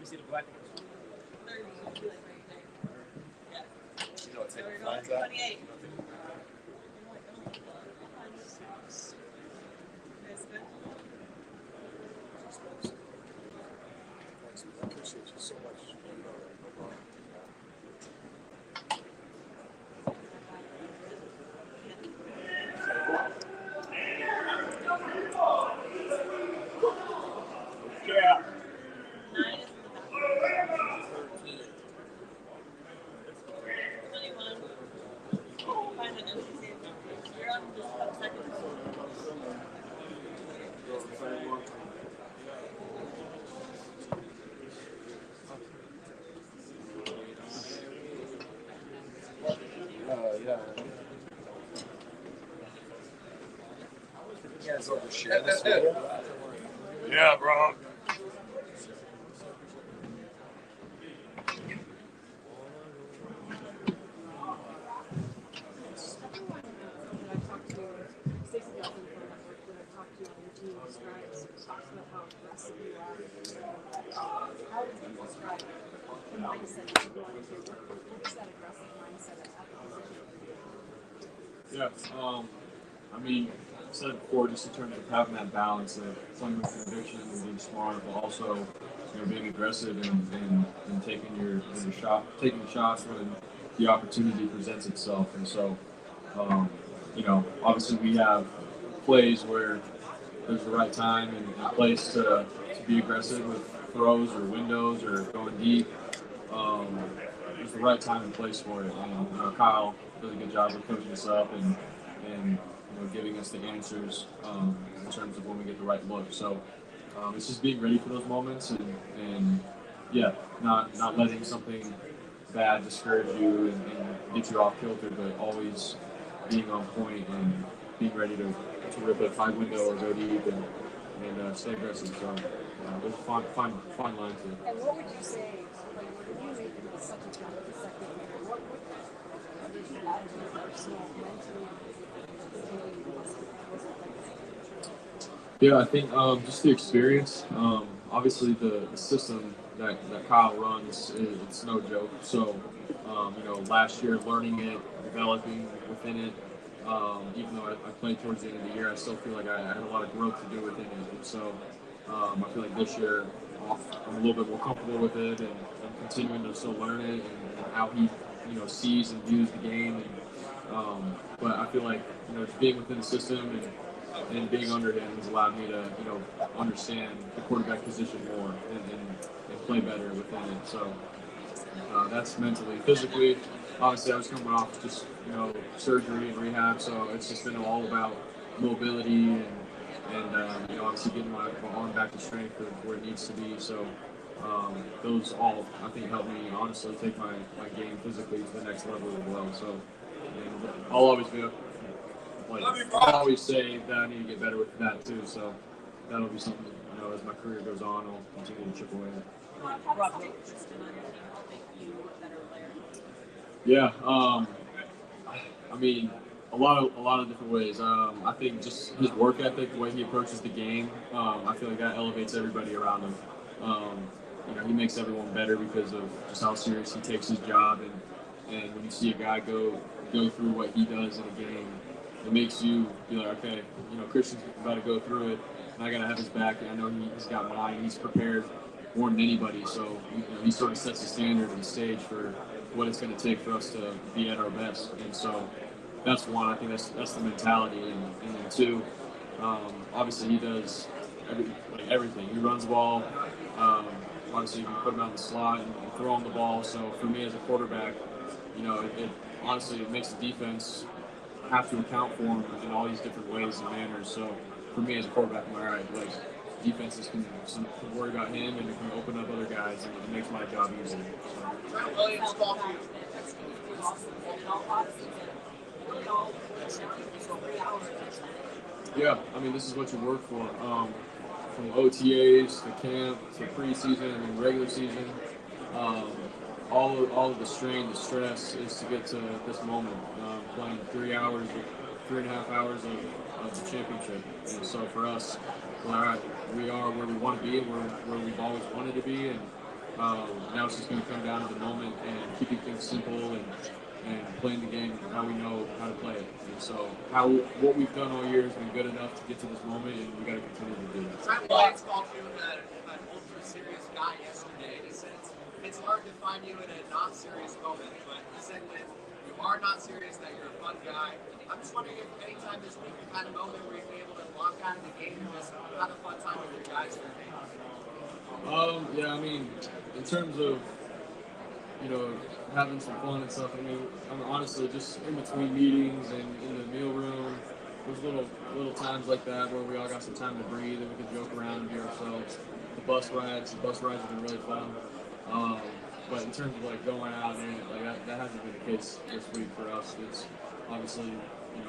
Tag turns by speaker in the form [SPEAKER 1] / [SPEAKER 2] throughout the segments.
[SPEAKER 1] see the black ones. You know what type of lines that? 28. I appreciate you so much. Yeah. Yeah, bro.
[SPEAKER 2] Yeah, I mean, I said before, just in terms of having that balance of playing with conviction and being smart, but also being aggressive and taking your taking shots when the opportunity presents itself. And so, obviously we have plays where there's the right time and place to be aggressive with throws or windows or going deep. There's the right time and place for it. And Kyle does a good job of coaching us up and giving us the answers in terms of when we get the right look. So it's just being ready for those moments and not letting something bad discourage you and get you off kilter, but always being on point and being ready to rip a high window or go deep and stay aggressive. So there's a fine line to it.
[SPEAKER 3] And what would you say, like, when you make such a jump to second year, what did you add to your personal, mentally,
[SPEAKER 2] Yeah, I think just the experience. Obviously, the system that Kyle runs, it's no joke. So, last year learning it, developing within it, even though I played towards the end of the year, I still feel like I had a lot of growth to do within it. And so I feel like this year I'm a little bit more comfortable with it and continuing to still learn it and how he sees and views the game. But I feel like just being within the system and being under him has allowed me to understand the quarterback position more and play better within it. So that's mentally. Physically, obviously I was coming off just surgery and rehab, so it's just been all about mobility and obviously getting my arm back to strength of where it needs to be. So those all I think help me honestly take my game physically to the next level as well. So I'll always be I always say that I need to get better with that too. So that'll be something as my career goes on, I'll continue to chip away at. Yeah, I mean, a lot of different ways. I think just his work ethic, the way he approaches the game, I feel like that elevates everybody around him. He makes everyone better because of just how serious he takes his job, and when you see a guy go through what he does in a game, it makes you be like, okay, Christian's about to go through it, and I gotta have his back. And I know he's got mine. He's prepared more than anybody, so he sort of sets the standard and the stage for what it's going to take for us to be at our best. And so that's one. I think that's the mentality. And then two, obviously he does everything. He runs the ball. Obviously you can put him out in the slot and throw him the ball. So for me as a quarterback, it honestly it makes the defense have to account for him in all these different ways and manners. So for me as a quarterback, I'm all right. Defenses can worry about him and it can open up other guys, and it makes my job easier. Yeah, I mean, this is what you work for. From OTAs to camp to preseason and regular season. all of the strain, the stress is to get to this moment, playing 3.5 hours of the championship. And so for us, we are where we want to be and where we've always wanted to be. And now it's just going to come down to the moment and keeping things simple and playing the game how we know how to play it. And so what we've done all year has been good enough to get to this moment, and we got to continue to do that.
[SPEAKER 4] Simon Bates called you an ultra serious guy yesterday. He said it's hard to find you in a not serious moment, but he said when you are not serious that you're a fun guy. I'm just wondering if anytime this week you had a moment where you've been able to lock out of the game and just have a fun time with your guys for a day.
[SPEAKER 2] Yeah, I mean, in terms of, having some fun and stuff, I mean, honestly, just in between meetings and in the meal room, there's little times like that where we all got some time to breathe and we can joke around and be ourselves. The bus rides have been really fun. But in terms of like going out and that hasn't been the case this week for us. It's obviously,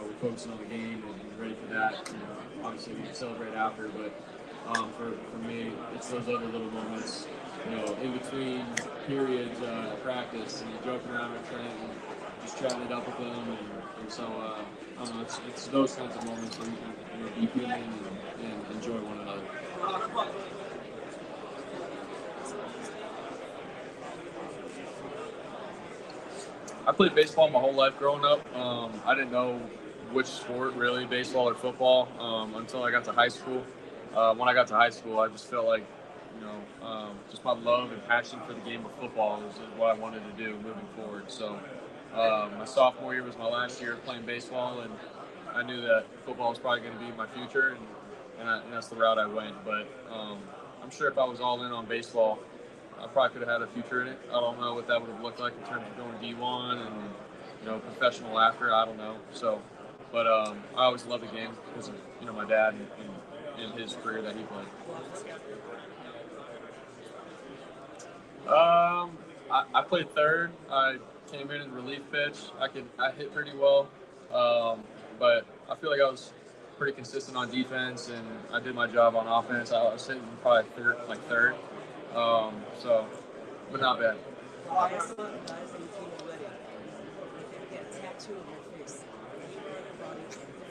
[SPEAKER 2] we're focusing on the game and ready for that. Obviously we celebrate after, but for me, it's those other little moments, in between periods, practice and joking around with Trent and just chatting it up with them. And so, I don't know, it's those kinds of moments where you can be human and enjoy one another. I played baseball my whole life growing up. I didn't know which sport really, baseball or football, until I got to high school. When I got to high school, I just felt like, just my love and passion for the game of football is what I wanted to do moving forward. So my sophomore year was my last year playing baseball, and I knew that football was probably going to be my future, and that's the route I went. But I'm sure if I was all in on baseball, I probably could have had a future in it. I don't know what that would have looked like in terms of going D1 and professional after. I don't know. So, but I always loved the game because of my dad and his career that he played. I played third. I came in relief pitch. I hit pretty well, but I feel like I was pretty consistent on defense, and I did my job on offense. I was hitting probably third. But not bad.
[SPEAKER 5] I saw the guys that you came already. If they get a tattoo of your face,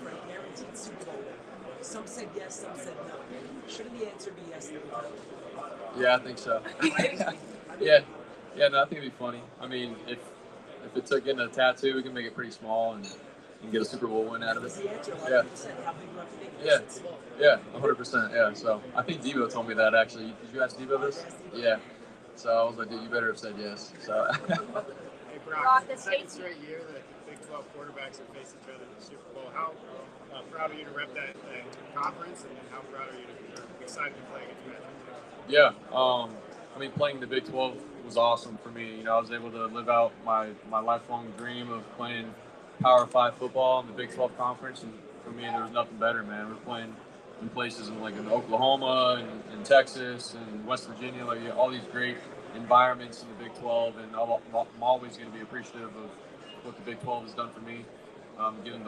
[SPEAKER 5] for a guaranteed Super Bowl. Some said yes, some said no. Shouldn't the answer be yes?
[SPEAKER 2] Yeah, I think so. Yeah, no, I think it'd be funny. I mean, if it took getting a tattoo, we can make it pretty small and get a Super Bowl win out of it. Yeah, 100%. Yeah, so I think Debo told me that actually. Did you ask Debo this? Yeah. So I was like, dude, you better have said yes. So.
[SPEAKER 6] Hey, Brock, the second straight year that Big 12 quarterbacks have faced each other in the Super Bowl. How proud are you to rep that conference, and how proud are you to be excited to play against Matt?
[SPEAKER 2] Yeah, I mean, playing the Big 12 was awesome for me. I was able to live out my lifelong dream of playing Power 5 football in the Big 12 conference, and for me, there was nothing better, man. We're playing in places in Oklahoma and Texas and West Virginia, all these great environments in the Big 12, and I'm always going to be appreciative of what the Big 12 has done for me, giving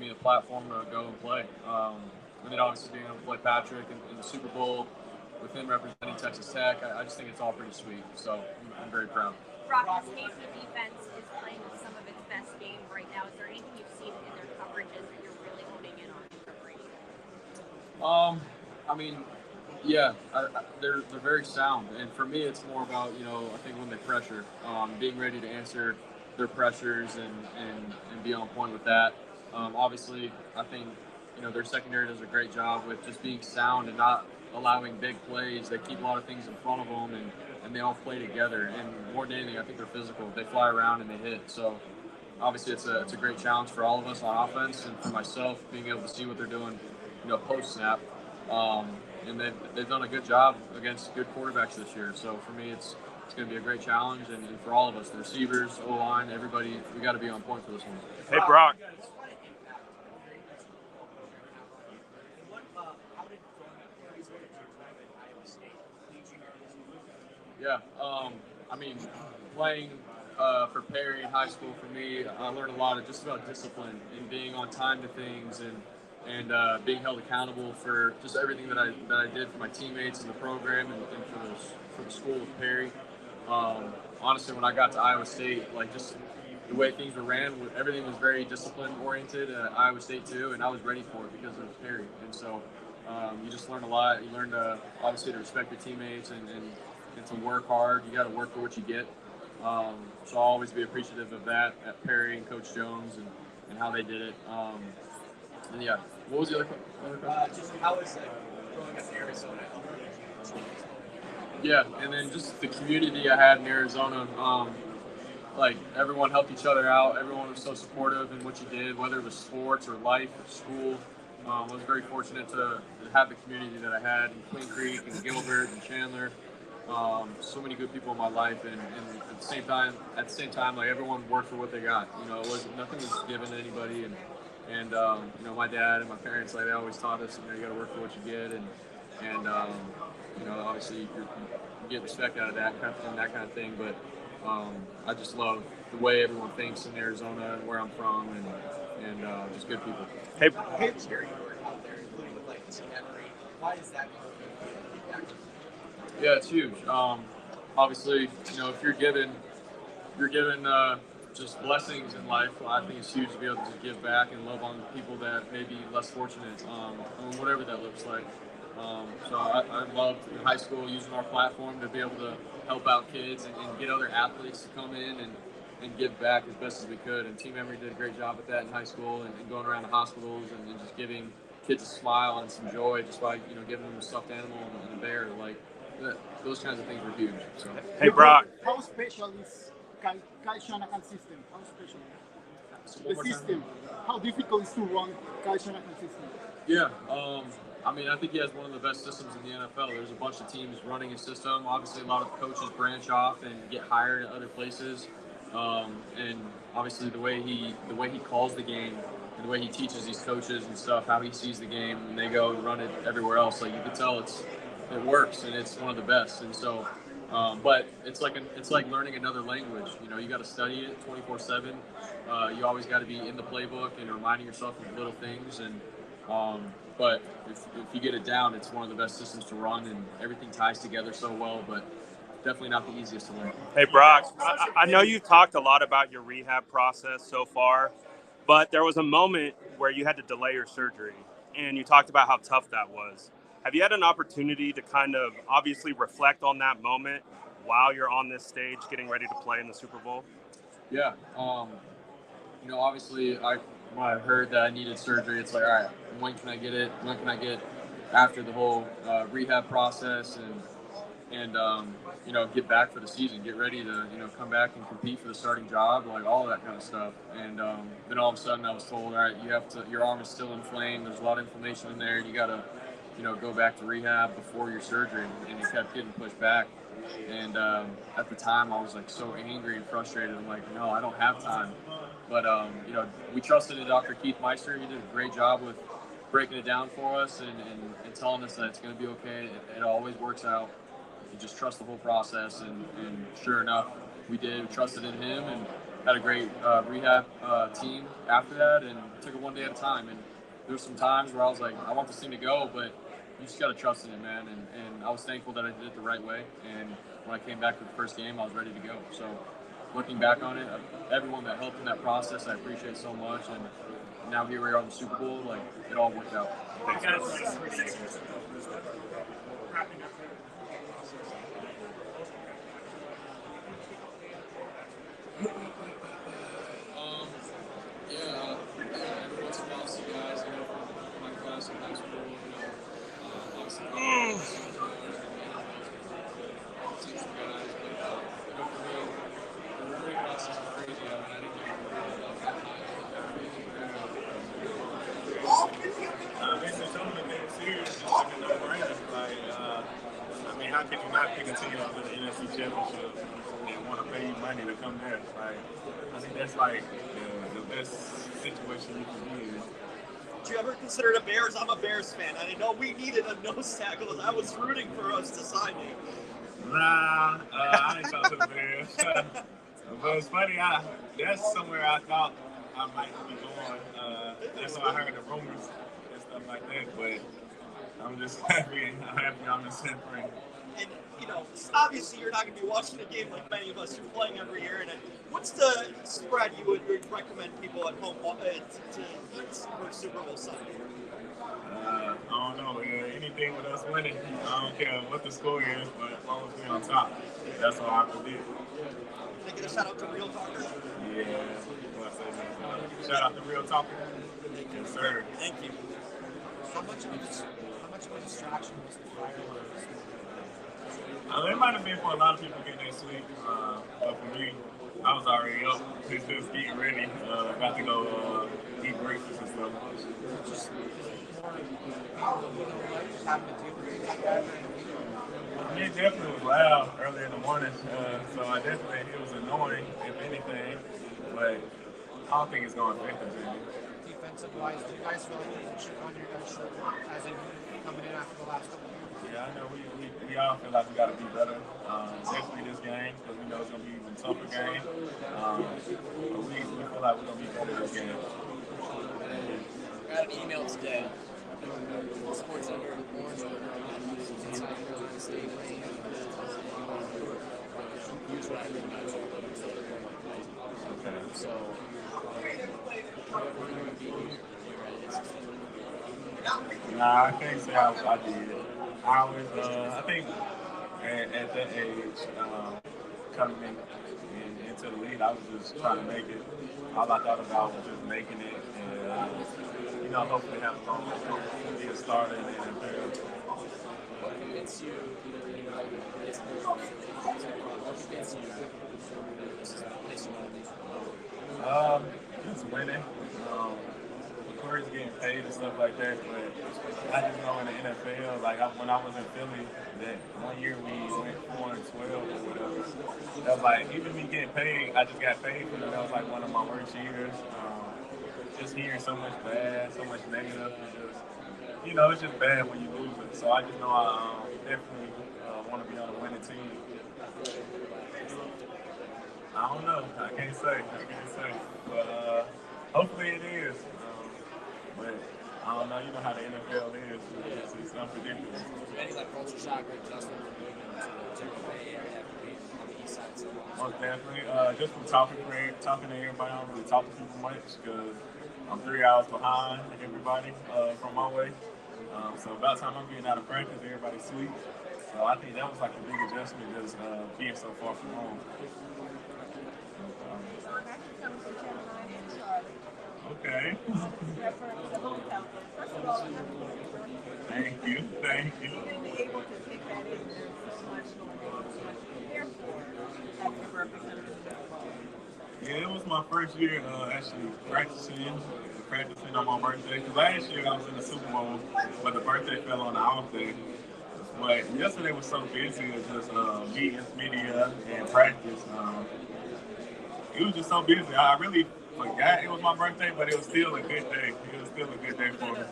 [SPEAKER 2] me the platform to go and play. And then obviously being able to play Patrick in the Super Bowl with him representing Texas Tech, I just think it's all pretty sweet. So I'm very proud.
[SPEAKER 7] Brock, this KC defense is playing some of its best game right now. Is there anything you've seen in their coverages that you're really honing in on in preparation?
[SPEAKER 2] I mean, yeah, they're very sound, and for me, it's more about I think when they pressure, being ready to answer their pressures and be on point with that. Obviously, I think their secondary does a great job with just being sound and not allowing big plays. They keep a lot of things in front of them, and they all play together. And more than anything, I think they're physical. They fly around and they hit. So obviously, it's a great challenge for all of us on offense, and for myself, being able to see what they're doing, post snap. And they've done a good job against good quarterbacks this year. So for me, it's going to be a great challenge, and for all of us, the receivers, O-line, everybody, we got to be on point for this one.
[SPEAKER 8] Hey, Brock.
[SPEAKER 2] Yeah, I mean, playing for Perry in high school for me, I learned a lot of just about discipline and being on time to things and being held accountable for just everything that I did for my teammates in the program and for the school with Perry. honestly, when I got to Iowa State, like just the way things were ran, everything was very discipline oriented at Iowa State too, and I was ready for it because of Perry. And so you just learn a lot. You learn to obviously to respect your teammates and to work hard. You got to work for what you get. So I'll always be appreciative of that at Perry and Coach Jones and how they did it. And yeah, what was the other question?
[SPEAKER 4] Just how is it growing up in Arizona?
[SPEAKER 2] Yeah, and then just the community I had in Arizona. Like everyone helped each other out. Everyone was so supportive in what you did, whether it was sports or life or school. I was very fortunate to have the community that I had in Queen Creek and Gilbert and Chandler. So many good people in my life, and at the same time, like everyone worked for what they got. You know, nothing was given to anybody, and you know, my dad and my parents, like they always taught us, you know, you got to work for what you get, and you know, obviously you get respect out of that kind of thing, but I just love the way everyone thinks in Arizona and where I'm from, and just good people.
[SPEAKER 4] Hey, Jerry, out there, including with like Team Emory. Why is that?
[SPEAKER 2] Yeah, it's huge. Obviously, you know, if you're given just blessings in life, I think it's huge to be able to give back and love on people that may be less fortunate, whatever that looks like. So I loved in high school using our platform to be able to help out kids and get other athletes to come in and give back as best as we could. And Team Emory did a great job with that in high school and going around the hospitals and just giving kids a smile and some joy just by, you know, giving them a stuffed animal and a bear. Like, those kinds of things were huge. So.
[SPEAKER 8] Hey, Brock.
[SPEAKER 6] How special is Kyle Shanahan system? How special?
[SPEAKER 2] So
[SPEAKER 6] The system. How difficult is to run Kyle Shanahan system?
[SPEAKER 2] Yeah, I mean, I think he has one of the best systems in the NFL. There's a bunch of teams running his system. Obviously, a lot of coaches branch off and get hired at other places. And obviously, the way he calls the game and the way he teaches these coaches and stuff, how he sees the game, and they go and run it everywhere else. Like you can tell, it works and it's one of the best. And so, but it's like learning another language. You know, you got to study it 24/7. You always got to be in the playbook and reminding yourself of little things. And but if you get it down, it's one of the best systems to run, and everything ties together so well. But definitely not the easiest to learn.
[SPEAKER 8] Hey, Brock, I know you've talked a lot about your rehab process so far, but there was a moment where you had to delay your surgery, and you talked about how tough that was. Have you had an opportunity to kind of obviously reflect on that moment while you're on this stage getting ready to play in the Super Bowl?
[SPEAKER 2] Yeah. You know, obviously, when I heard that I needed surgery, it's like, all right, when can I get it? When can I get after the whole rehab process and you know, get back for the season, get ready to, you know, come back and compete for the starting job, like all that kind of stuff. And then all of a sudden I was told, all right, your arm is still inflamed. There's a lot of inflammation in there. You got to, you know, go back to rehab before your surgery. And it kept getting pushed back. And at the time I was like so angry and frustrated. I'm like, no, I don't have time. But, you know, we trusted in Dr. Keith Meister. He did a great job with breaking it down for us and telling us that it's going to be okay. It always works out. You just trust the whole process. And sure enough, we did. We trusted in him and had a great rehab team after that, and took it one day at a time. And there were some times where I was like, I want this thing to go, but you just got to trust in it, man. And I was thankful that I did it the right way. And when I came back to the first game, I was ready to go. So looking back on it, everyone that helped in that process, I appreciate so much. And now here we are in the Super Bowl. Like, it all worked out. Every once in a while, see guys, you know, from my class in high school, you know, obviously, see some guys, but, you know, for me, the recruiting process was crazy. I mean, I didn't get recruited that high.
[SPEAKER 6] This is something that's serious. It's like a no-brainer. Like, I mean, how can you not pick a team up to the NFC Championship and want to pay you money to come there? Like, I think that's like the best situation you can be in.
[SPEAKER 9] Did you ever consider the Bears? I'm a Bears fan. I know we needed a nose tackle. I was rooting for us to sign you.
[SPEAKER 6] Nah, I ain't talk to the Bears. But it's funny, that's somewhere I thought I might be going. That's why I heard the rumors and stuff like that. But I'm just happy. I'm happy I'm in San Fran.
[SPEAKER 9] And you know, obviously you're not going to be watching a game like many of us. You're playing every year, and what's the spread you would recommend people at home to eat for Super Bowl Sunday?
[SPEAKER 6] I don't know. Anything with us winning, I don't care what the score is, but as long as we're on top, that's all I predict.
[SPEAKER 9] Can I get a shout out to Real Talker?
[SPEAKER 6] Yeah. What I say, man. Shout out to Real Talker. Yes, sir.
[SPEAKER 9] Thank you.
[SPEAKER 1] How much of a distraction was the fireworks?
[SPEAKER 6] It might have been for a lot of people getting their sleep, but for me, I was already up, just getting ready, about to go eat breakfast and stuff.
[SPEAKER 1] Just having to deal with that.
[SPEAKER 6] I mean, it definitely was loud early in the morning, so it was annoying, if anything, but I don't think it's going to affect us any.
[SPEAKER 1] Defensive wise, do you guys feel like you should on your guys' shoulder as in coming in after the last couple of years?
[SPEAKER 6] Yeah, I know we all feel like we got to be better, especially this game, because we know it's going to be an even tougher game. But we feel like we're going to be better this game.
[SPEAKER 10] I got an email today. Sports Center, Orange, inside Carolina State. Here's what I think about it.
[SPEAKER 6] Okay.
[SPEAKER 10] So, whoever you beat, you're at it.
[SPEAKER 6] Nah, I can't say I did. I was, I think at that age, coming into the league, I was just trying to make it. All I thought about was just making it and, you know, hopefully have a long career, be a starter in the NFL.
[SPEAKER 10] What convinced you,
[SPEAKER 6] Just winning. Of course, getting paid and stuff like that, but I just know in the NFL, like when I was in Philly, that one year we went 4-12 or whatever. That was like, even me getting paid, I just got paid for it. That was like one of my worst years. Just hearing so much bad, so much negative, and just, you know, it's just bad when you lose it. So I just know I definitely want to be on a winning team. I don't know. I can't say. But hopefully it is. But I don't know. You know how the NFL is. It's unpredictable.
[SPEAKER 10] Any like culture shock or adjustment from moving to the Bay Area after being on the east side so long?
[SPEAKER 6] Most definitely. Just from talking to everybody, I don't really talk to people much because I'm 3 hours behind everybody from my way. So about the time I'm getting out of practice, everybody's asleep. So I think that was like a big adjustment, just being so far from home. Okay. Thank you. Yeah, it was my first year actually practicing on my birthday. Because last year I was in the Super Bowl, but the birthday fell on the off day. But yesterday was so busy with just meetings, media, and practice. It was just so busy. I really forgot it was my birthday, but it was still a good day. It was still a good day for me.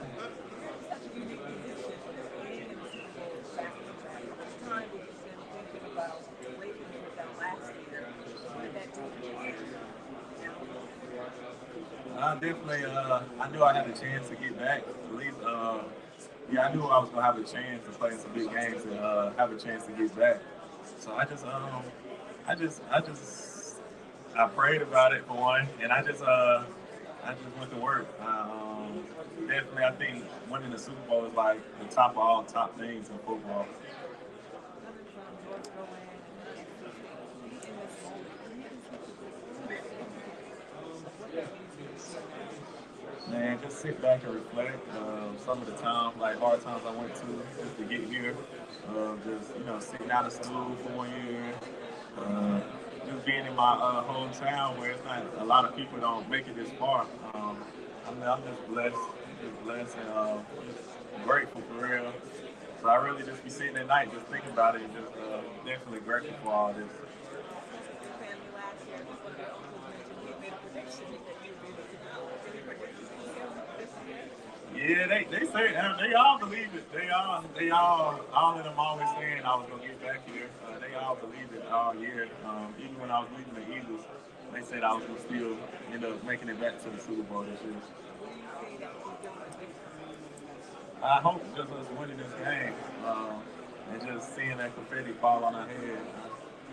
[SPEAKER 6] Definitely, I knew I had a chance to get back. At least, I knew I was gonna have a chance to play in some big games and have a chance to get back. So I prayed about it for one, and I just went to work. Definitely, I think winning the Super Bowl is like the top of all top things in football. Man, just sit back and reflect. Some of the hard times I went to just to get here. Just, sitting out of school for 1 year. Just being in my hometown where it's not a lot of people don't make it this far. I'm just blessed and grateful for real. So I really just be sitting at night just thinking about it and just definitely grateful for all this. Yeah, they say they all believe it. They all of them always saying I was gonna get back here. They all believed it all year. Even when I was leaving the Eagles, they said I was gonna still end up making it back to the Super Bowl this year. I hope just us winning this game. and just seeing that confetti fall on our head.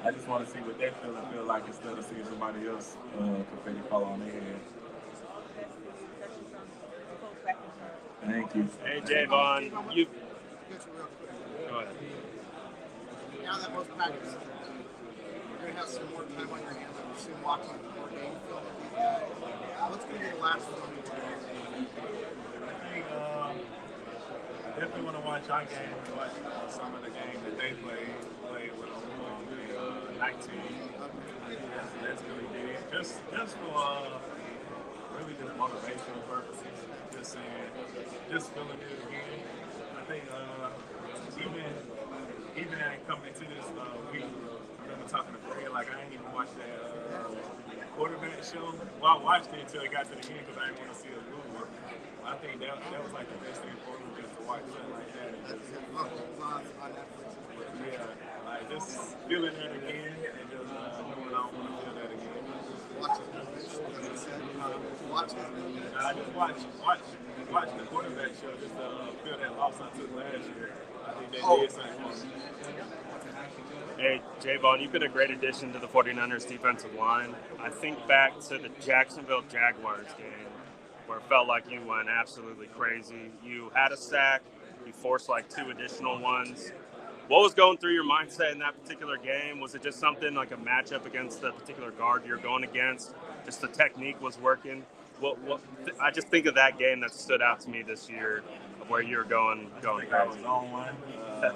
[SPEAKER 6] I just want to see what that feeling feel like instead of seeing somebody else confetti fall on their head. Thank you.
[SPEAKER 8] Hey, Javon, you. Go ahead.
[SPEAKER 1] Now that most practice, you're going to have some more time on your hands. I'm soon watching more game film with these guys. What's going to be the last one you do?
[SPEAKER 6] I think definitely want to watch our game and watch some of the games that they play with the night team. That's really big. Just for really just motivational purposes. Just saying, just feeling it again. I think even coming into this week, I remember talking to Fred, like I ain't even watched that quarterback show. Well, I watched it until it got to the end because I didn't want to see us lose. I think that was like the best thing for me, just to watch something like that. Yeah, like just feeling that again and just knowing I don't want to feel that again. I just watch the quarterback show just to feel that loss I took last year. I think they did something for me.
[SPEAKER 8] Hey, Javon, you've been a great addition to the 49ers defensive line. I think back to the Jacksonville Jaguars game where it felt like you went absolutely crazy. You had a sack. You forced like 2 additional ones. What was going through your mindset in that particular game? Was it just something like a matchup against the particular guard you're going against? Just the technique was working? I just think of that game that stood out to me this year of where you were going crazy.
[SPEAKER 6] I was on one. I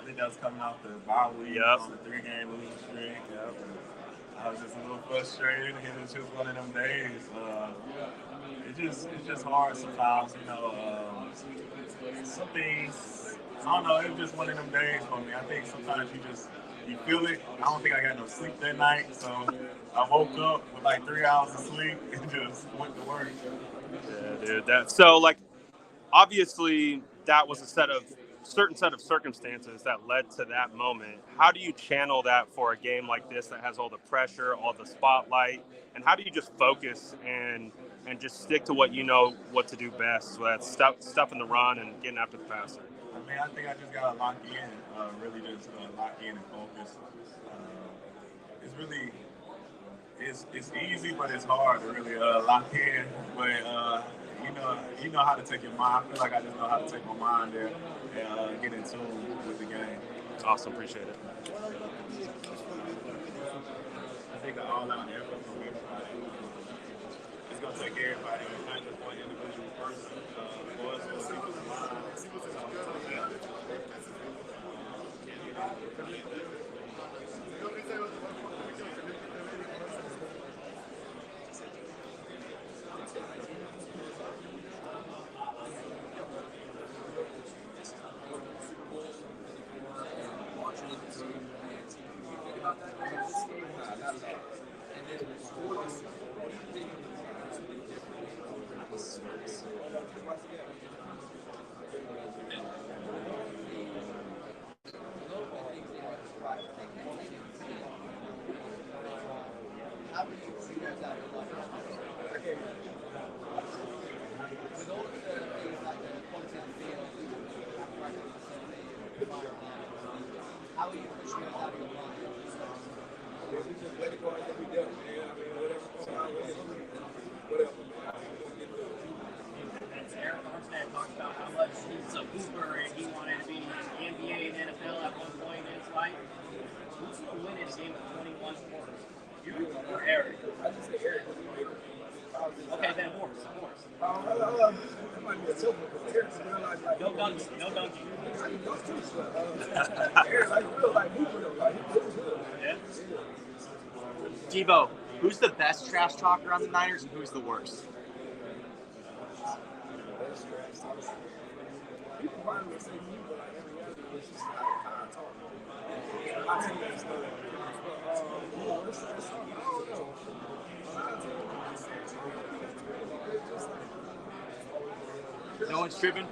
[SPEAKER 6] think that was coming off the bye week on the 3-game losing streak. Yep. I was just a little frustrated. It was just one of them days. It's just hard sometimes, you know. Some things, I don't know, it was just one of them days for me. I think sometimes you feel it. I don't think I got no sleep that night, so I woke up with like 3 hours of sleep and just went to work.
[SPEAKER 8] Yeah, dude. So, like, obviously, that was a certain set of circumstances that led to that moment. How do you channel that for a game like this that has all the pressure, all the spotlight, and how do you just focus and just stick to what you know what to do best? So that's stuff in the run and getting after the passer.
[SPEAKER 6] I mean, I think I just gotta lock in, really just lock in and focus. It's easy, but it's hard to really lock in. But you know how to take your mind. I feel like I just know how to take my mind there and get in tune with the game.
[SPEAKER 8] Awesome, appreciate it.
[SPEAKER 6] I think all out effort from everybody. It's gonna take everybody, not just one individual person. For us to see what's in mind, see what's in the
[SPEAKER 11] Eric Armstead talked about how much he's a hooper and he wanted to be in the NBA and NFL at one point in his life. Who's going to win in a game of 21 quarters? You or Eric? I just say Eric. Okay, then Morris. No dunking. No dunking. Yeah.
[SPEAKER 9] Debo, who's the best trash talker on the Niners and who's the worst? No one's tripping?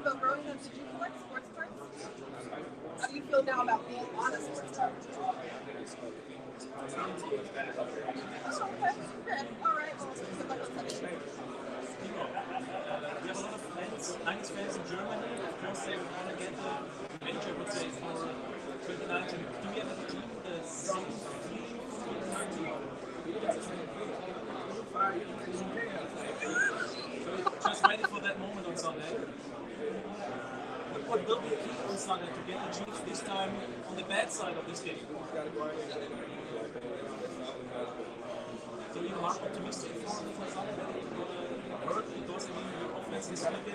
[SPEAKER 3] But growing up, did you collect sports cards? How do you feel now about being on a sports card?
[SPEAKER 11] We have a lot of fans, Heinz fans in Germany. Of course, they want to get the revenge, I would say, for 2019. Do we have a team the same feeling for 2019? Just ready for that moment on Sunday. What will be key on Sunday to get the Chiefs this time on the bad side of this game? So you are optimistic for Sunday that it will hurt because your offense is slipping.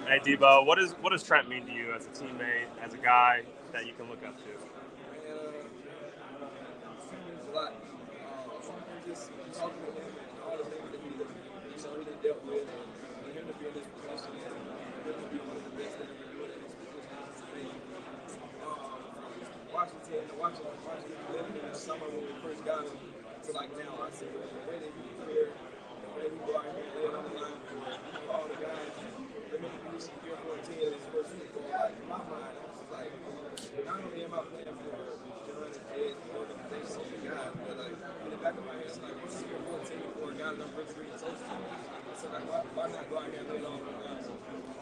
[SPEAKER 8] Hey Debo, what does Trent mean to you as a teammate, as a guy that you can look up to?
[SPEAKER 12] Just talking to him and all the things that he dealt with, for him to be in this position, and him to be one of the best that have been doing in this position. Washington living in the summer when we first got him to like now, I see the way that he cleared, the way we go out here and lay it on the line for all the guys. The minute we see 3 or 14 in his first Super Bowl, like in my mind, I was like, not only am I playing for John and Ed, the organization, the guys, but like in the back of my head, it's like, what's 3 or 14 for a guy that I'm really close to? So like, why not go out here and lay it on the line?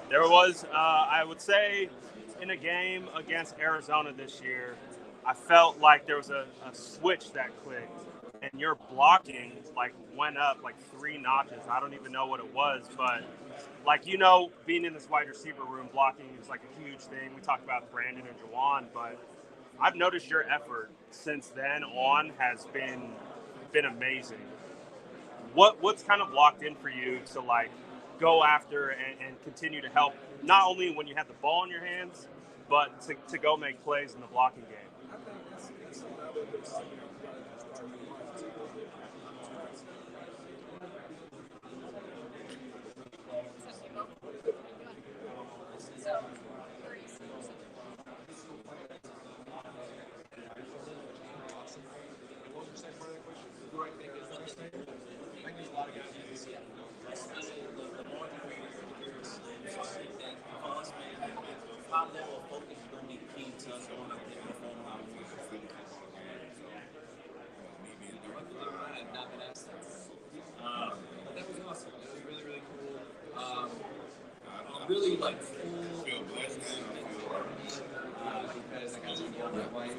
[SPEAKER 8] There was, I would say, in a game against Arizona this year, I felt like there was a switch that clicked, and your blocking like went up like 3 notches. I don't even know what it was, but like, you know, being in this wide receiver room, blocking is like a huge thing. We talked about Brandon and Juwan, but I've noticed your effort since then on has been amazing. What's kind of locked in for you to like go after and continue to help, not only when you have the ball in your hands, but to go make plays in the blocking game?
[SPEAKER 12] I think that's something I've been talking about.
[SPEAKER 10] That was awesome. That was really, really cool. Really like full because I got to go my wife.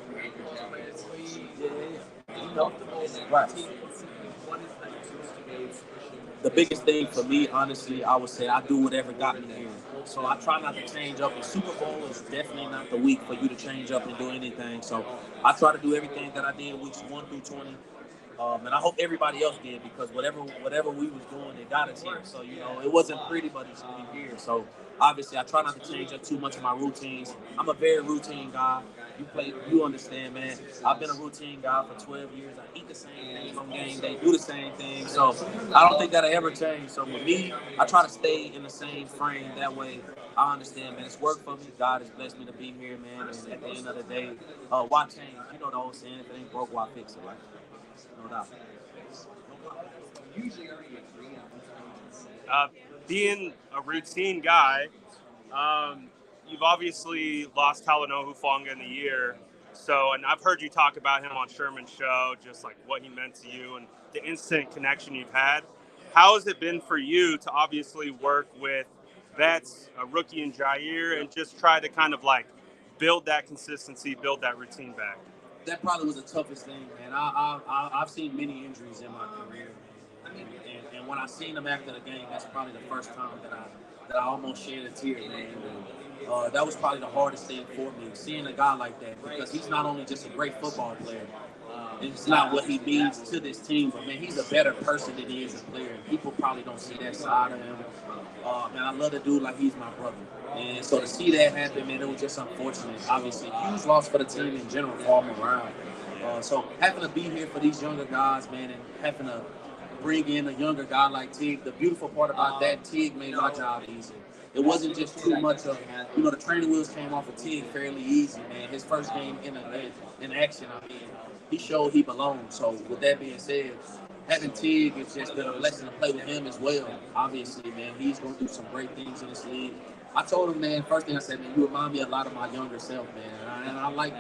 [SPEAKER 13] The biggest thing for me, honestly, I would say I do whatever got me here. So I try not to change up. The Super Bowl is definitely not the week for you to change up and do anything. So I try to do everything that I did weeks 1 through 20. And I hope everybody else did, because whatever we was doing, it got us here. So, you know, it wasn't pretty, but it's here. So obviously I try not to change up too much of my routines. I'm a very routine guy. You understand, man. I've been a routine guy for 12 years. I eat the same thing on game day, do the same thing. So I don't think that'll ever change. So with me, I try to stay in the same frame. That way I understand, man. It's worked for me. God has blessed me to be here, man. And at the end of the day, why change? You know the old saying, if it ain't broke, why fix it, right? No doubt.
[SPEAKER 8] Being a routine guy, you've obviously lost Talanoa Hufanga in the year. So, and I've heard you talk about him on Sherman's show, just like what he meant to you and the instant connection you've had. How has it been for you to obviously work with vets, a rookie in Jair, and just try to kind of like build that consistency, build that routine back?
[SPEAKER 13] That probably was the toughest thing, man. I've seen many injuries in my career, man. And when I seen them after the game, that's probably the first time that I almost shed a tear, man. And, that was probably the hardest thing for me, seeing a guy like that, because he's not only just a great football player. It's not what he means to this team, but man, he's a better person than he is a player. People probably don't see that side of him. Man, I love the dude like he's my brother. And so to see that happen, man, it was just unfortunate. Obviously, huge loss for the team in general, for all around. So having to be here for these younger guys, man, and having to bring in a younger guy like Tig, the beautiful part about that, Tig made my job easy. It wasn't just too much of, you know, the training wheels came off of Tig fairly easy, man. His first game in action, I mean, he showed he belonged. So with that being said, having Tig, it's just been a blessing to play with him as well. Obviously, man, he's going to do some great things in this league. I told him, man, first thing I said, man, you remind me a lot of my younger self, man. And I like,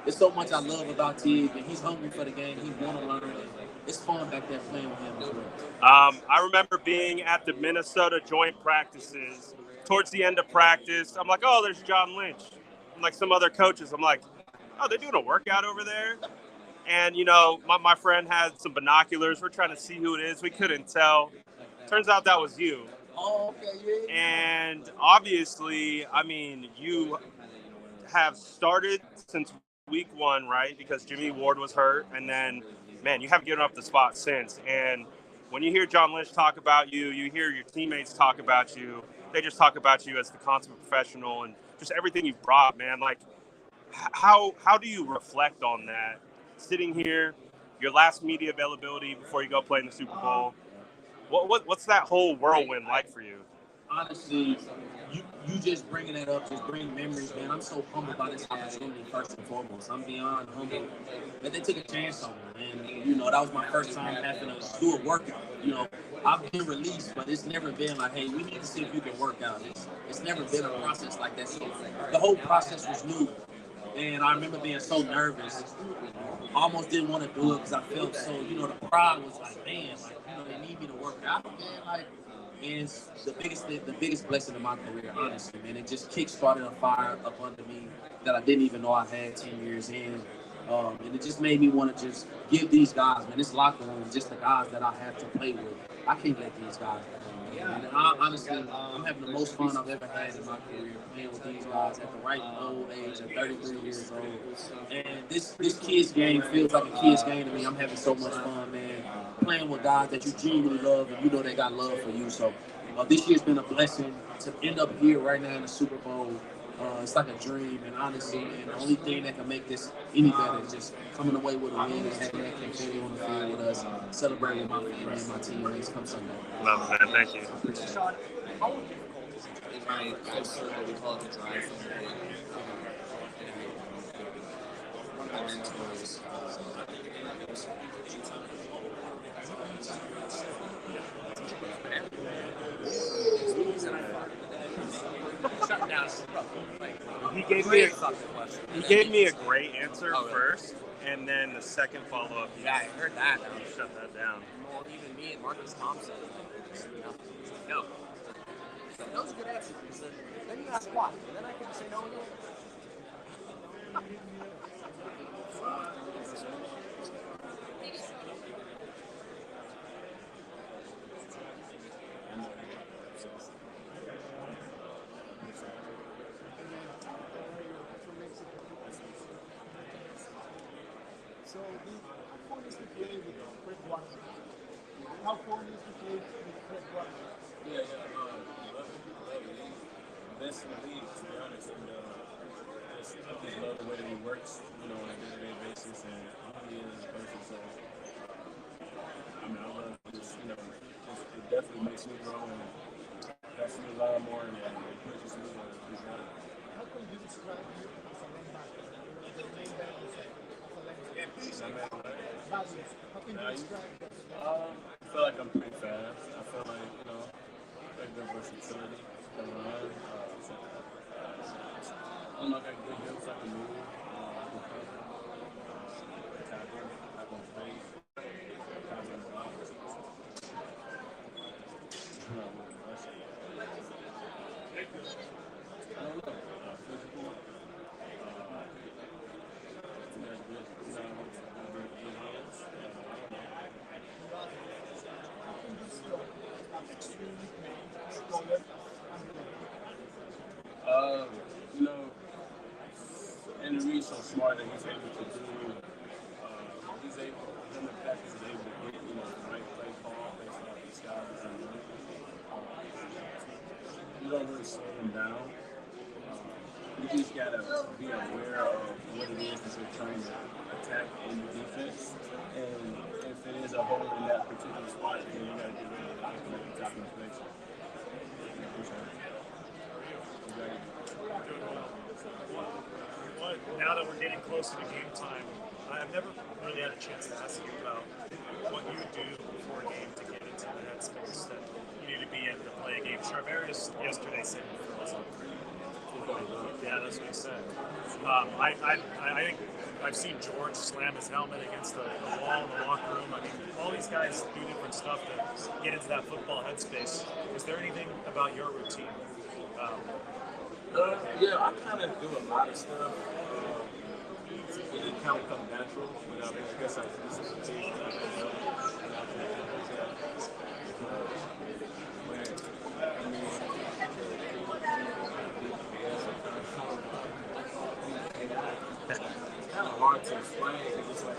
[SPEAKER 13] there's so much I love about Tig, and he's hungry for the game. He want to learn, and it's fun back there playing with him as well.
[SPEAKER 8] I remember being at the Minnesota joint practices. Towards the end of practice, I'm like, oh, there's John Lynch. And like some other coaches, I'm like, oh, they're doing a workout over there. And, you know, my friend had some binoculars. We're trying to see who it is. We couldn't tell. Turns out that was you.
[SPEAKER 13] Oh, okay, yeah.
[SPEAKER 8] And obviously, I mean, you have started since week 1, right? Because Jimmy Ward was hurt. And then, man, you haven't given up the spot since. And when you hear John Lynch talk about you, you hear your teammates talk about you. They just talk about you as the consummate professional and just everything you've brought, man. Like, how do you reflect on that? Sitting here, your last media availability before you go play in the Super Bowl. What's that whole whirlwind like for you?
[SPEAKER 13] Honestly, you just bringing that up, just bringing memories, man. I'm so humbled by this opportunity, first and foremost. I'm beyond humbled that they took a chance on me. And, you know, that was my first time having to do a workout. You know, I've been released, but it's never been like, hey, we need to see if you can work out. It's never been a process like that. So the whole process was new. And I remember being so nervous. I almost didn't want to do it because I felt so, you know, the pride was like, man, like, you know, they need me to work out, man. Like, and it's the biggest blessing of my career, honestly, man. It just kick-started a fire up under me that I didn't even know I had 10 years in. And it just made me want to just give these guys, man, this locker room, just the guys that I have to play with. I can't let these guys down. And honestly, I'm having the most fun I've ever had in my career playing with these guys at the right old age of 33 years old. And this kids game feels like a kids game to me. I'm having so much fun, man, playing with guys that you genuinely love and you know they got love for you. So this year's been a blessing to end up here right now in the Super Bowl. It's like a dream, and honestly, man, the only thing that can make this any better is just coming away with a win and having that confetti on the field with us, celebrating with my family and my teammates come Sunday.
[SPEAKER 8] Love it, man. Thank you.
[SPEAKER 9] Sean, how difficult is it?
[SPEAKER 10] In my culture, we call it the drive from the mentors.
[SPEAKER 8] He gave me a great answer first, and then the second follow-up.
[SPEAKER 10] Yeah, I heard that.
[SPEAKER 8] Shut that down.
[SPEAKER 10] Well, even me and Marcus Thompson, no.
[SPEAKER 9] That was a good answer. Then you ask why, and then I can say no again.
[SPEAKER 1] So, how fun is to play with Fred Warner? How fun is to play with Fred Warner?
[SPEAKER 6] Yeah, love it. Best in the league, to be honest. And I just love the way that he works, you know, on a day-to-day basis, and who he is as a person. So, I mean, I love this, you know, it definitely makes me grow and helps me a lot more and pushes me to do better.
[SPEAKER 1] How can you describe you as a linebacker? The main value is as a linebacker.
[SPEAKER 6] Yeah, please.
[SPEAKER 1] Values. How can you describe that?
[SPEAKER 6] I feel like I'm pretty fast. I feel like, you know, like the versatility, the run. I don't know, I got good hips, I can move. I can cover. Tackle. I can play. I can block. I don't know. Physical. You know, and the reason so smart that he's able to do, him and Packers is able to get, you know, the right play call based off these guys. And you don't really slow him down. You just gotta be aware of what it is that you're trying to attack in the defense. And if it is a hole in that particular spot, then you gotta get rid of it and make the top inflation.
[SPEAKER 14] Now that we're getting closer to game time, I've never really had a chance to ask you about what you do before a game to get into the headspace that you need to be in to play a game game. Charvarius yesterday said he throws up. Yeah, that's what he said. I think I've seen George slam his helmet against the wall in the locker room. I mean, all these guys do different stuff to get into that football headspace. Is there anything about your routine?
[SPEAKER 13] Yeah, I kind of do a lot of stuff. It didn't kind of come natural, but I guess this is a thing that I can do. It's kind of hard to explain. It's like,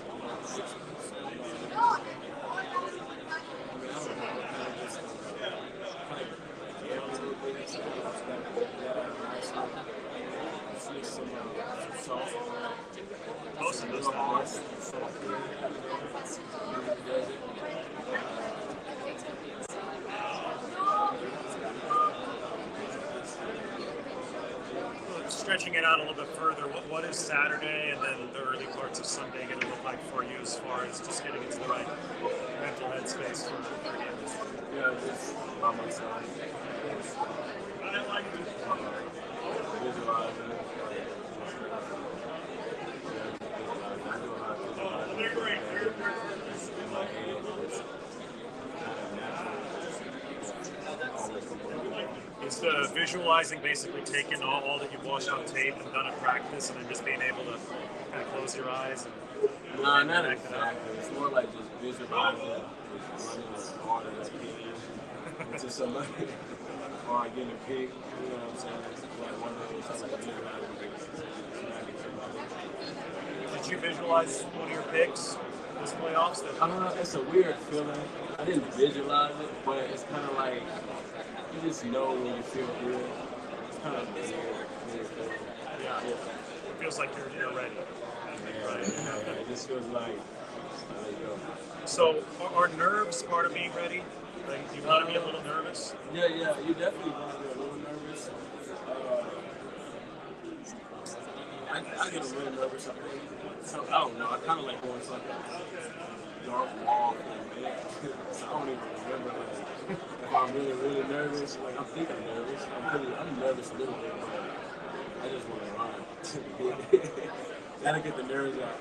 [SPEAKER 14] Most of those things. Stretching it out a little bit further, what is Saturday and then the early parts of Sunday going to look like for you as far as just getting into the right mental headspace for the game?
[SPEAKER 13] Yeah, just by myself. Visualizing it. I do a lot of visualizing in my head. It's kind of natural.
[SPEAKER 14] Is the visualizing basically taking all that you've watched on tape and done in practice and then just being able to kind of close your eyes? And
[SPEAKER 13] no, not exactly. It's more like just visualizing, running as hard as I can to somebody, or I get a pick, you know what I'm saying? Like one of those, like visualizing somebody.
[SPEAKER 14] Did you visualize one of your picks this playoffs?
[SPEAKER 13] It's a weird feeling. I didn't visualize it, but it's kind of like, you just know when you feel good. It's kind of weird feeling.
[SPEAKER 14] Yeah. It feels like you're ready.
[SPEAKER 13] Right. It just feels like, there you go.
[SPEAKER 14] So, are nerves part of being ready? Like, do you want to be a little nervous?
[SPEAKER 13] Yeah, you definitely want to be a little nervous. I get a little nervous. So, I don't know. I kind of like going to like a dark wall for a minute. So I don't even remember like, if I'm really, really nervous. Like, I think I'm nervous. I'm nervous a little bit, but I just want to run. Gotta get the nerves out.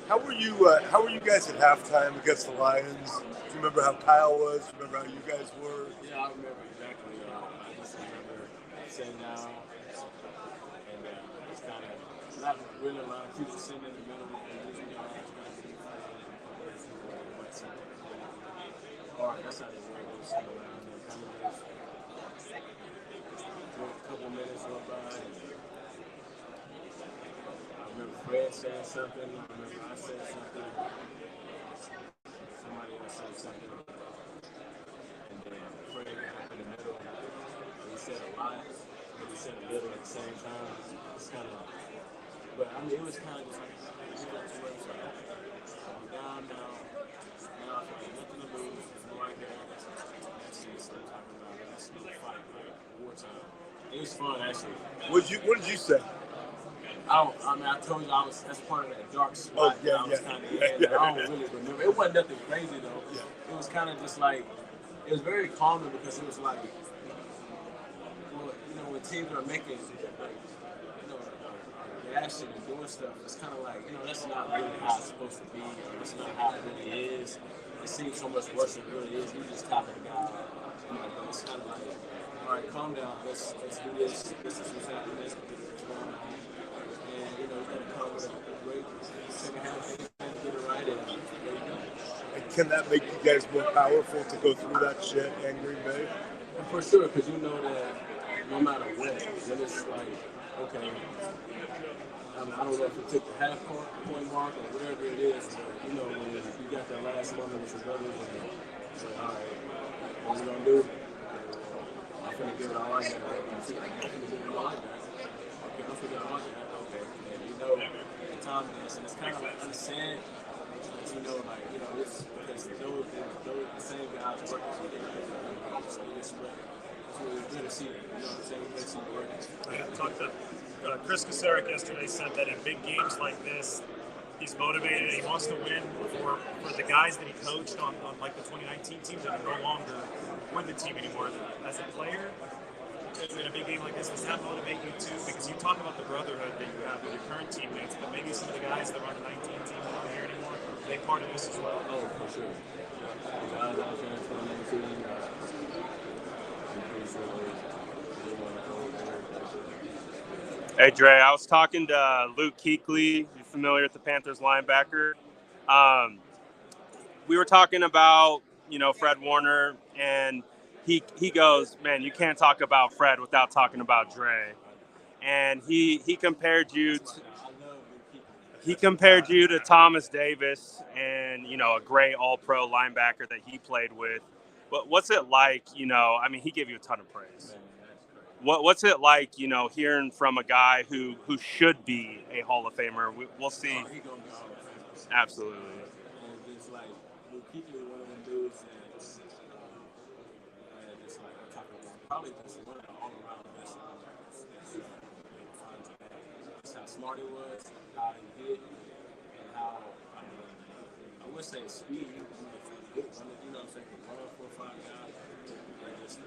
[SPEAKER 15] How were you guys at halftime against the Lions? Do you remember how Kyle was? Do you remember how you guys were?
[SPEAKER 13] Yeah, I remember exactly. I just remember sitting down and it's kind of not really a lot of people sitting in the middle of the vision yards trying to get or that's how they were. They were sitting around and kind of just a couple minutes went by. I remember Fred saying something. I remember I said something. Somebody else said something. And then Fred got up in the middle. And he said a lot, but he said a little at the same time. It's kind of, but I mean, it was kind of just like, I'm down now. Now I feel like nothing to lose. There's no right there. That's what I'm talking about. That's no fight, like wartime. It was fun, actually.
[SPEAKER 15] What did you say?
[SPEAKER 13] I told you that's part of that dark spot.
[SPEAKER 15] Oh, yeah.
[SPEAKER 13] I don't really remember. It wasn't nothing crazy though. Yeah. It was kind of just like, it was very calming because it was like, well, you know, when teams are making like, you know, reaction and doing stuff, it's kind of like, you know, that's not really how it's supposed to be, or that's not how it really is. It seems so much worse than it really is. You just talking about, you know, but it's kind of like, all right, calm down. Let's do this. This is what's happening. This is what's going on. And, you know, you're going to come with a great second half and get it right, and there you go.
[SPEAKER 15] And can that make you guys more powerful to go through that shit in Green Bay?
[SPEAKER 13] And for sure, because you know that no matter what, then it's like, okay, I don't know if it took the half-point mark or whatever it is, but, you know, when you got that last moment with your brothers, and say, all right, what we going to do? I'm going to give it all I got. I'm going to give it all I got. Okay, I'm going to give it all I got. Okay. And you know, the time is, and it's kind of like understand, but you know, like, you know, it's because those the same guys working together. So it's really good to see it. You know what I'm saying? Good to see it working.
[SPEAKER 14] I talked to Chris Kasarik yesterday, said that in big games like this, he's motivated and he wants to win for the guys that he coached on like the 2019 teams that are no longer with the team anymore. As a player, in a big game like this, does that motivate you too? Because you talk about the brotherhood that you have with your current teammates, but maybe some of the guys that aren't 19 team aren't here anymore, are they part of this as well?
[SPEAKER 12] Oh, for sure. The guys on the transfer team, I'm pretty sure they want to go.
[SPEAKER 8] Hey, Dre, I was talking to Luke Kuechly. You familiar with the Panthers linebacker? We were talking about, Fred Warner, and he goes, man, you can't talk about Fred without talking about Dre. And he compared you to Thomas Davis and, a great all-pro linebacker that he played with. But what's it like, he gave you a ton of praise. What's it like, hearing from a guy who should be a Hall of Famer? We'll see.
[SPEAKER 12] He gonna be Hall of Famer.
[SPEAKER 8] Absolutely.
[SPEAKER 12] And it's like, Luke Kuechly, one of them dudes that, just like I'm talking about, probably just one of the all-around best linebackers that's find today. Just how smart he was, how he hit, and how, I would say his speed, he was good running, you know what I'm saying, he could run 4 or 5 guys, and just,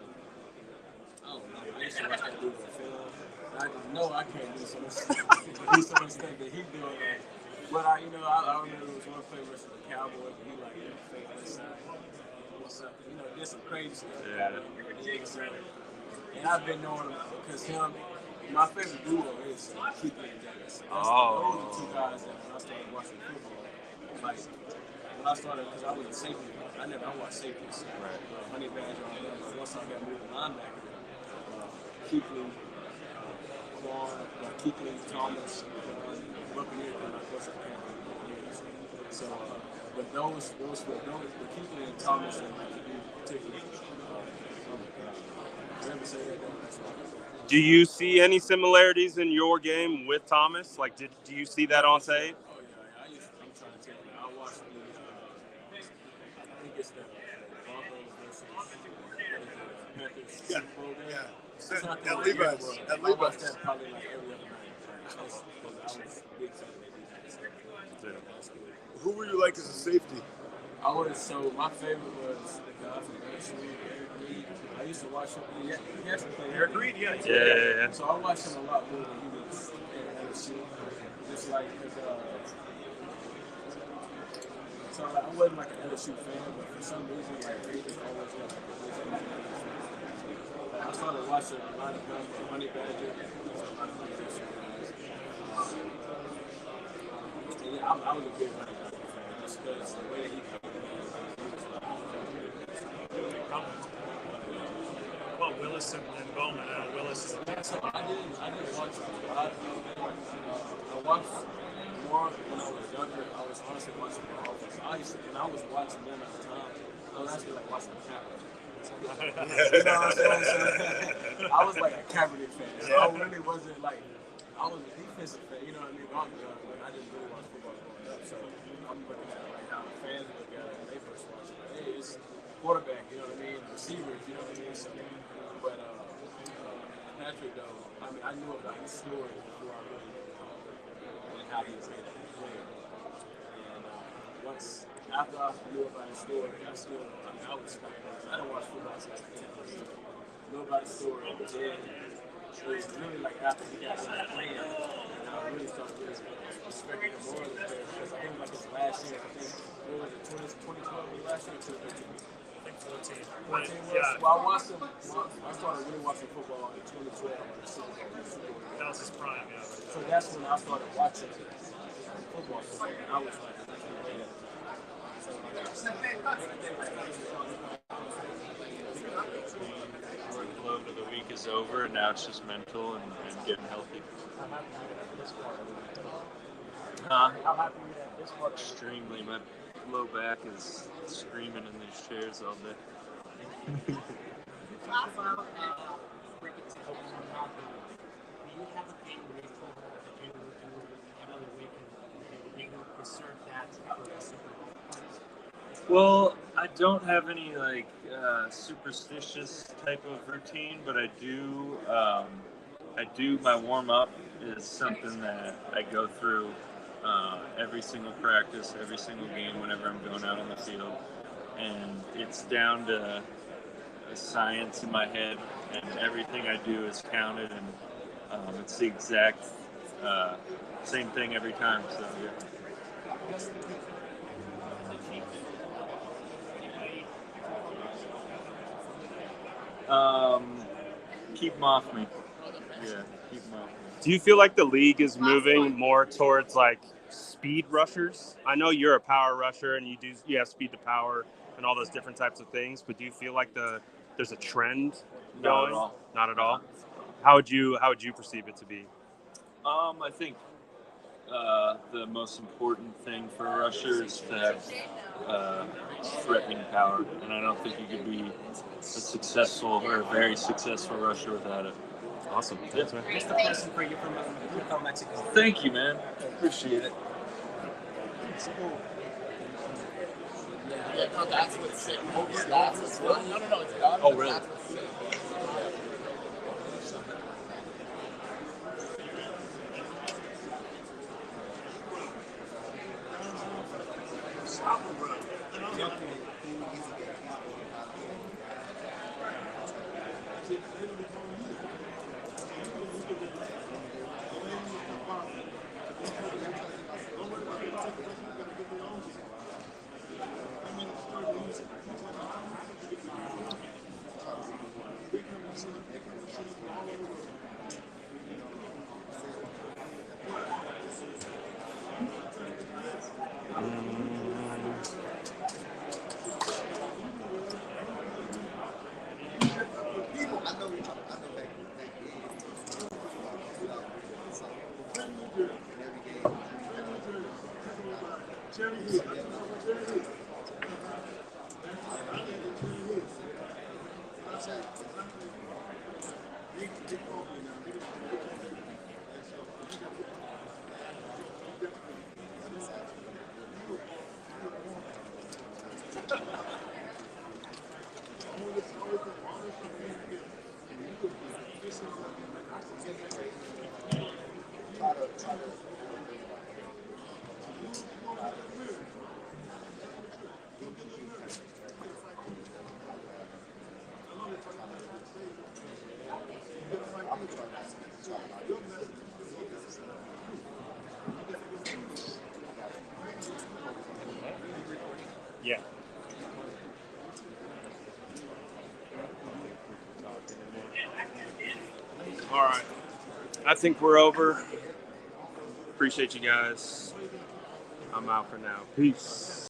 [SPEAKER 12] I don't know, I used to watch that dude on film, and I just know I can't do some of the stuff that he doing. But I remember it was one play versus the Cowboys, and he fake this side, did some crazy stuff.
[SPEAKER 8] Yeah.
[SPEAKER 12] And I've been knowing him because my favorite duo is Kuechly and Davis. Those are the two guys that when I started watching football, when I started, because I was a safety, I watched safeties. Honey Badger, once I got moved to linebacker, Kuechly, Kuechly, Thomas, Buccaneer, so, but those were Kuechly and Thomas and particularly.
[SPEAKER 8] Do you see any similarities in your game with Thomas? Like, do you see that on tape?
[SPEAKER 12] Oh yeah, I'm trying to tell you. I watched I think it's the Broncos versus Panthers Super Bowl game. At Levi's. I watched that probably every other night. I was a big fan of that.
[SPEAKER 15] Who were you like as a safety?
[SPEAKER 12] So my favorite was the guy from LSU, Eric Reed. I used to watch him. He actually played
[SPEAKER 14] Eric Reed, yeah.
[SPEAKER 12] So I watched him a lot more when he was at LSU. Just like, so I wasn't like an LSU fan, but for some reason, Reed was always I started watching a lot of Honey Badger. I was a big Honey Badger fan just because the way he
[SPEAKER 14] Well, Willis and Bowman. Willis is
[SPEAKER 12] so I didn't watch a lot. I watched more when I was younger. I was honestly watching the offense. When I was watching them at the time, I was actually watching the Capitals. You know what I'm saying? I was like a Kaepernick fan. So I really wasn't I was a defensive fan. You know what I mean? I didn't really watch football growing up. So I'm looking at how fans look at it when they first watch it. Hey, it's quarterback. You know what I mean? Receivers. You know what I mean? So, but Patrick though, I knew about his story before I really and how he was made as a player. And after I knew about his story, I was I didn't watch football until I was 10 years old. Knew about his story, and then it was really after he got started playing, and I really started respecting him more as a player because I think his last year, I think, what was it, 2012 last year, 2013?
[SPEAKER 14] I think 14.
[SPEAKER 12] 14
[SPEAKER 14] Yeah.
[SPEAKER 12] Well, I watched him. I started really watching football in 2012 when the Super Bowl.
[SPEAKER 14] That was his prime, yeah.
[SPEAKER 12] So that's when I started watching football, and I was like,
[SPEAKER 16] Workload of the week is over, and now it's just mental and getting healthy.
[SPEAKER 11] How happy are you at this part?
[SPEAKER 16] Extremely. My low back is screaming in these chairs all day.
[SPEAKER 11] Talk about crickets helping you out. Do you have a game where you do another week and you preserve that for the Super Bowl?
[SPEAKER 16] Well, I don't have any superstitious type of routine, but I do. My warm up is something that I go through every single practice, every single game, whenever I'm going out on the field, and it's down to a science in my head, and everything I do is counted, and it's the exact same thing every time. So yeah. Keep them off me. Yeah, keep them off me.
[SPEAKER 8] Do you feel like the league is moving more towards like speed rushers? I know you're a power rusher and you have speed to power and all those different types of things, but do you feel like there's a trend going?
[SPEAKER 16] Not at all.
[SPEAKER 8] Not at all. How would you perceive it to be?
[SPEAKER 16] I think the most important thing for a rusher is to have threatening power, and I don't think you could be a successful or a very successful rusher without it.
[SPEAKER 8] Awesome.
[SPEAKER 16] Yeah.
[SPEAKER 9] What's the person for you from Mexico?
[SPEAKER 16] Thank you, man. I appreciate it.
[SPEAKER 1] Yeah, no, that's what's sick. That's what's sick. No, it's done.
[SPEAKER 16] Oh, really?
[SPEAKER 1] That's what's sick.
[SPEAKER 8] Yeah. All right. I think we're over. Appreciate you guys. I'm out for now. Peace.